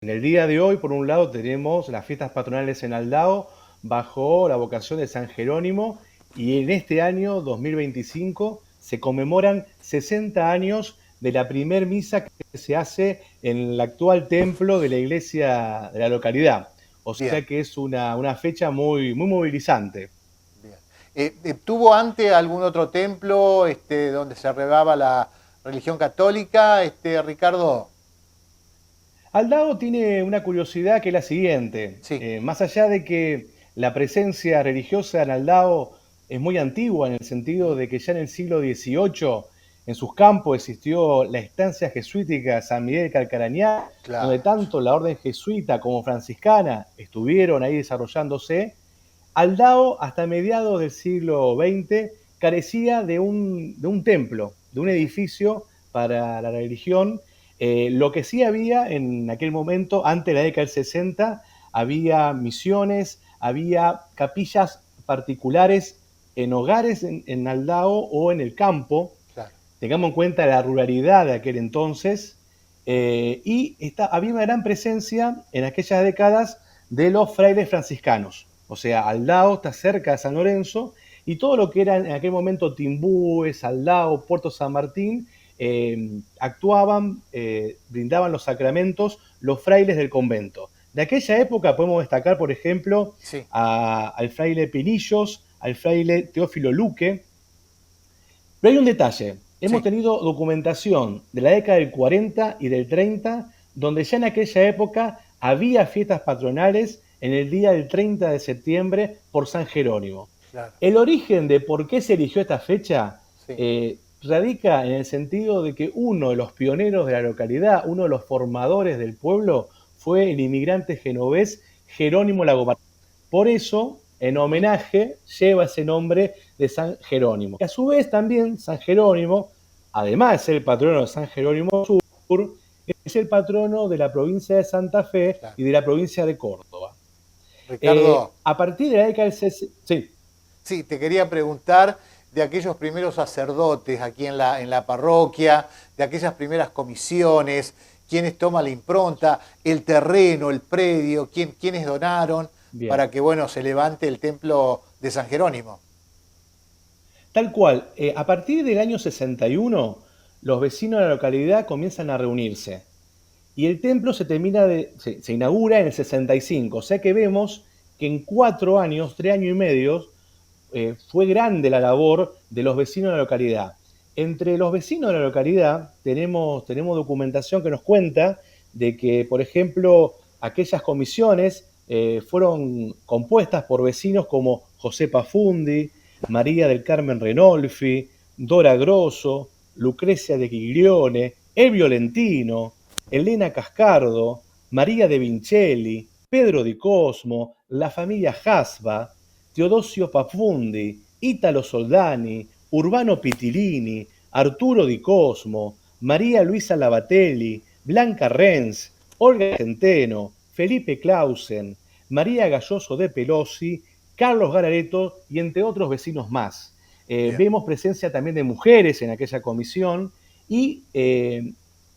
En el día de hoy, por un lado, tenemos las fiestas patronales en Aldao bajo la vocación de San Jerónimo y en este año 2025 se conmemoran 60 años de la primer misa que se hace en el actual templo de la iglesia de la localidad. O Bien, sea que es una fecha muy movilizante. bien. ¿Tuvo antes algún otro templo donde se regaba la religión católica, Ricardo? Aldao tiene una curiosidad que es la siguiente. Sí, Más allá de que la presencia religiosa en Aldao es muy antigua, en el sentido ujú, de que ya en el siglo XVIII en sus campos existió la estancia jesuítica San Miguel de Calcarañá, donde claro, tanto la orden jesuita como franciscana estuvieron ahí desarrollándose. Aldao, hasta mediados del siglo XX, carecía de un templo, de un bien, edificio para la religión. Lo que sí había en aquel momento, antes de la década del 60, había misiones, había capillas particulares en hogares en Aldao o en el campo. claro. Tengamos en cuenta la ruralidad de aquel entonces. Había una gran presencia en aquellas décadas de los frailes franciscanos. O sea, Aldao está cerca de San Lorenzo y todo lo que era en aquel momento Timbúes, Aldao, Puerto San Martín, actuaban, brindaban los sacramentos los frailes del convento. De aquella época podemos destacar, por ejemplo, Sí, al fraile Pinillos, al fraile Teófilo Luque. Pero hay un detalle. Hemos sí. tenido documentación de la década del 40 y del 30, donde ya en aquella época había fiestas patronales en el día del 30 de septiembre por San Jerónimo. Claro, El origen de por qué se eligió esta fecha sí. radica en el sentido de que uno de los pioneros de la localidad, uno de los formadores del pueblo, fue el inmigrante genovés Jerónimo Lagomarsino. Por eso, en Ujú, homenaje, lleva ese nombre de San Jerónimo. Y a su vez también San Jerónimo, además de ser el patrono de San Jerónimo Sur, es el patrono de la provincia de Santa Fe claro. y de la provincia de Córdoba. Ricardo, A partir de la década del 60, sí, sí, te quería preguntar de aquellos primeros sacerdotes aquí en la parroquia, de aquellas primeras comisiones, quiénes toman la impronta, el terreno, el predio, quiénes donaron bien. para que, bueno, se levante el templo de San Jerónimo. Tal cual, a partir del año 61, los vecinos de la localidad comienzan a reunirse y el templo se inaugura en el 65, o sea que vemos que en 4 años, 3 años y medio, fue grande la labor de los vecinos de la localidad. Entre los vecinos de la localidad tenemos documentación que nos cuenta de que, por ejemplo, aquellas comisiones fueron compuestas por vecinos como José Pafundi, María del Carmen Renolfi, Dora Grosso, Lucrecia de Giglione, El Violentino, Elena Cascardo, María de Vincelli, Pedro di Cosmo, la familia Hasba, Teodosio Pafundi, Italo Soldani, Urbano Pitilini, Arturo Di Cosmo, María Luisa Lavatelli, Blanca Renz, Olga Centeno, Felipe Clausen, María Galloso de Pelosi, Carlos Garareto y entre otros vecinos más. Bien, Vemos presencia también de mujeres en aquella comisión y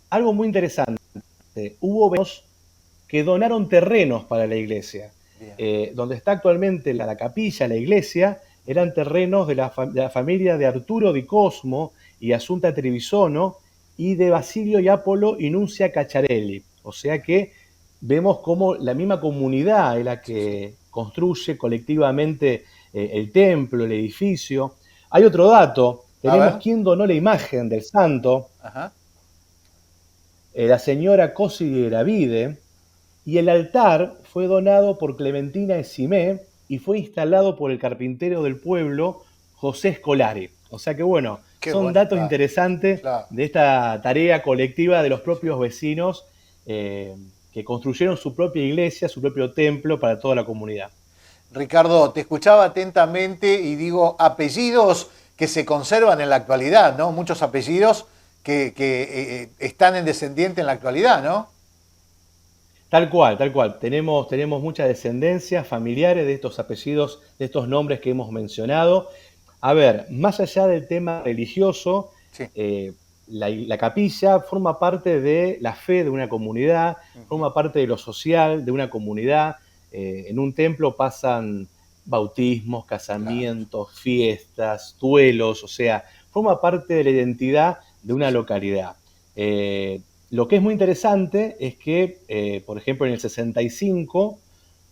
algo muy interesante, hubo vecinos que donaron terrenos para la iglesia. bien, Donde está actualmente la capilla, la iglesia, eran terrenos de la familia de Arturo Di Cosmo y Asunta Trevisono y de Basilio y Apolo y Nuncia Cacciarelli. O sea que vemos cómo la misma comunidad es la sí, sí. que construye colectivamente el templo, el edificio. Hay otro dato, A tenemos ver, quien donó la imagen del santo, ajá, la señora Cosi de Gravide, y el altar fue donado por Clementina Esimé y fue instalado por el carpintero del pueblo, José Escolari. O sea que bueno, qué son buenos datos datos, interesantes claro, de esta tarea colectiva de sí, los sí, sí. propios vecinos eh, que construyeron su propia iglesia, su propio templo para toda la comunidad. Ricardo, te escuchaba atentamente y digo apellidos que se conservan en la actualidad, ¿no? Muchos apellidos que están en descendiente en la actualidad, ¿no? Tal cual, tal cual. Tenemos mucha descendencia familiares de estos apellidos, de estos nombres que hemos mencionado. A ver, más allá del tema religioso, Sí, la capilla forma parte de la fe de una comunidad, Ujú. forma parte de lo social de una comunidad. En un templo pasan bautismos, Claro, casamientos, fiestas, duelos, o sea, forma parte de la identidad de sí, una sí. localidad. Lo que es muy interesante es que, por ejemplo, en el 65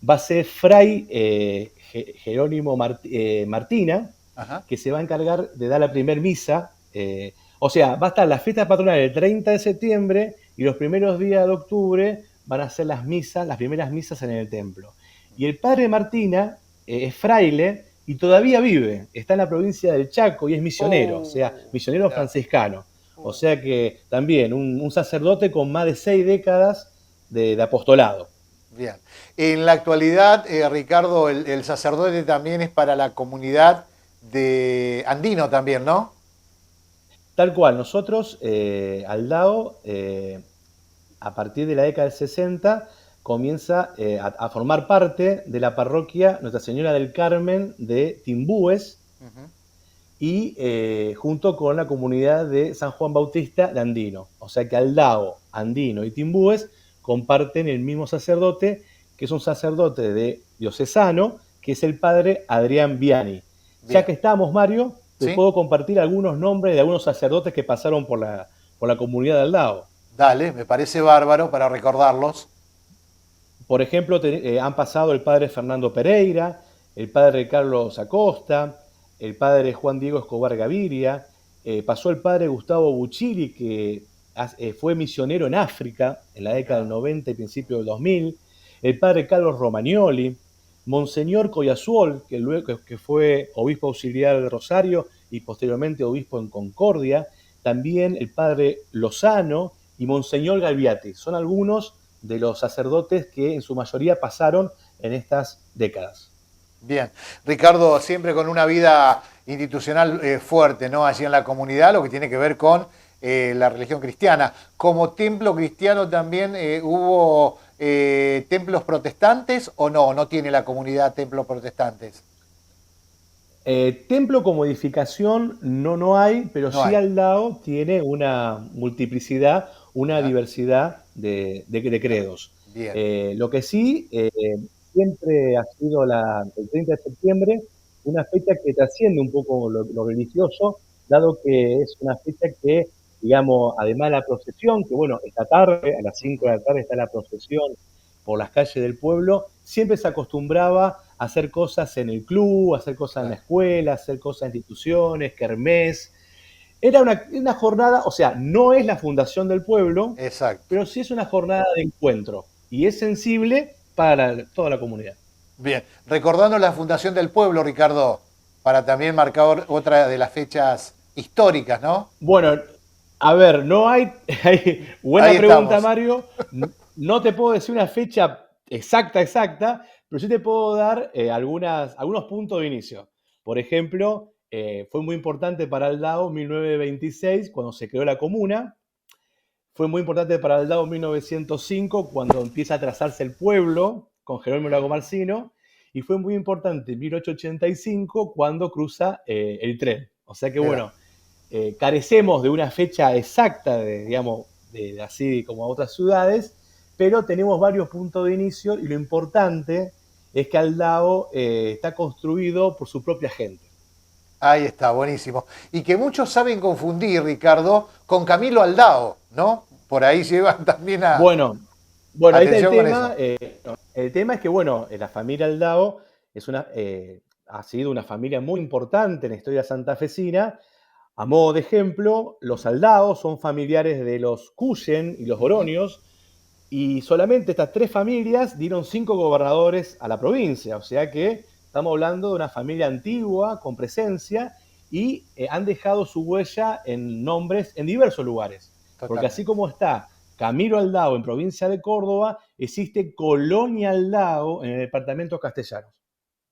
va a ser Fray Jerónimo Martina, Ajá. que se va a encargar de dar la primer misa. O sea, va a estar la fiesta patronal el 30 de septiembre y los primeros días de octubre van a ser las misas, las primeras misas en el templo. Y el padre Martina es fraile y todavía vive, está en la provincia del Chaco y es misionero, o sea, misionero Mirá. franciscano. O sea que también un sacerdote con más de 6 décadas de apostolado. Bien. En la actualidad, Ricardo, el sacerdote también es para la comunidad de Andino también, ¿no? Tal cual, nosotros, Aldao, a partir de la década del 60, comienza a formar parte de la parroquia Nuestra Señora del Carmen de Timbúes Ujú. y junto con la comunidad de San Juan Bautista de Andino. O sea que Aldao, Andino y Timbúes comparten el mismo sacerdote, que es un sacerdote de diocesano, que es el padre Adrián Viani. Ya Bien. que estamos, Mario, te ¿Sí? puedo compartir algunos nombres de algunos sacerdotes que pasaron por la comunidad de Aldao. Dale, me parece bárbaro para recordarlos. Por ejemplo, han pasado el padre Fernando Pereira, el padre Carlos Acosta, el padre Juan Diego Escobar Gaviria, pasó el padre Gustavo Buchiri, que fue misionero en África en la década Mirá. del 90 y principio del 2000, el padre Carlos Romagnoli, Monseñor Coyasuol, que luego que fue obispo auxiliar de Rosario y posteriormente obispo en Concordia, también el padre Lozano y Monseñor Galviati. Son algunos de los sacerdotes que en su mayoría pasaron en estas décadas. Bien. Ricardo, siempre con una vida institucional fuerte, ¿no? Allí en la comunidad, lo que tiene que ver con la religión cristiana. Como templo cristiano también hubo templos protestantes o no, no tiene la comunidad templos protestantes. Templo como edificación no hay, pero No sí hay. al lado tiene una multiplicidad, una Ajá. diversidad de credos. Bien. Lo que sí, siempre ha sido el 30 de septiembre una fecha que trasciende un poco lo religioso, dado que es una fecha que, digamos, además de la procesión, que bueno, esta tarde, a las 5 de la tarde está la procesión por las calles del pueblo, siempre se acostumbraba a hacer cosas en el club, a hacer cosas en la Claro. escuela, a hacer cosas en instituciones, kermés. Era una jornada, o sea, no es la fundación del pueblo, Exacto. pero sí es una jornada de encuentro y es sensible para toda la comunidad. Bien. Recordando la fundación del pueblo, Ricardo, para también marcar otra de las fechas históricas, ¿no? Bueno, a ver, no hay, buena Ahí pregunta, estamos. Mario. No te puedo decir una fecha exacta, pero sí te puedo dar algunos puntos de inicio. Por ejemplo, fue muy importante para Aldao 1926, cuando se creó la comuna. Fue muy importante para Aldao 1905, cuando empieza a trazarse el pueblo con Jerónimo Lago Marcino. Y fue muy importante en 1885, cuando cruza el tren. O sea que, Mira. bueno, carecemos de una fecha exacta, digamos, así como a otras ciudades, pero tenemos varios puntos de inicio y lo importante es que Aldao está construido por su propia gente. Ahí está, buenísimo. Y que muchos saben confundir, Ricardo, con Camilo Aldao, ¿no? Por ahí llevan también a... Bueno, bueno, ahí está el Atención con tema. eso. El tema es que, bueno, la familia Aldao ha sido una familia muy importante en la historia santafesina. A modo de ejemplo, los Aldaos son familiares de los Cuyen y los Ujú. Oronios, y solamente estas 3 familias dieron 5 gobernadores a la provincia. O sea que estamos hablando de una familia antigua, con presencia, y han dejado su huella en nombres en diversos lugares. Porque así Totalmente. como está Camilo Aldao en provincia de Córdoba, existe Colonia Aldao en el departamento castellano.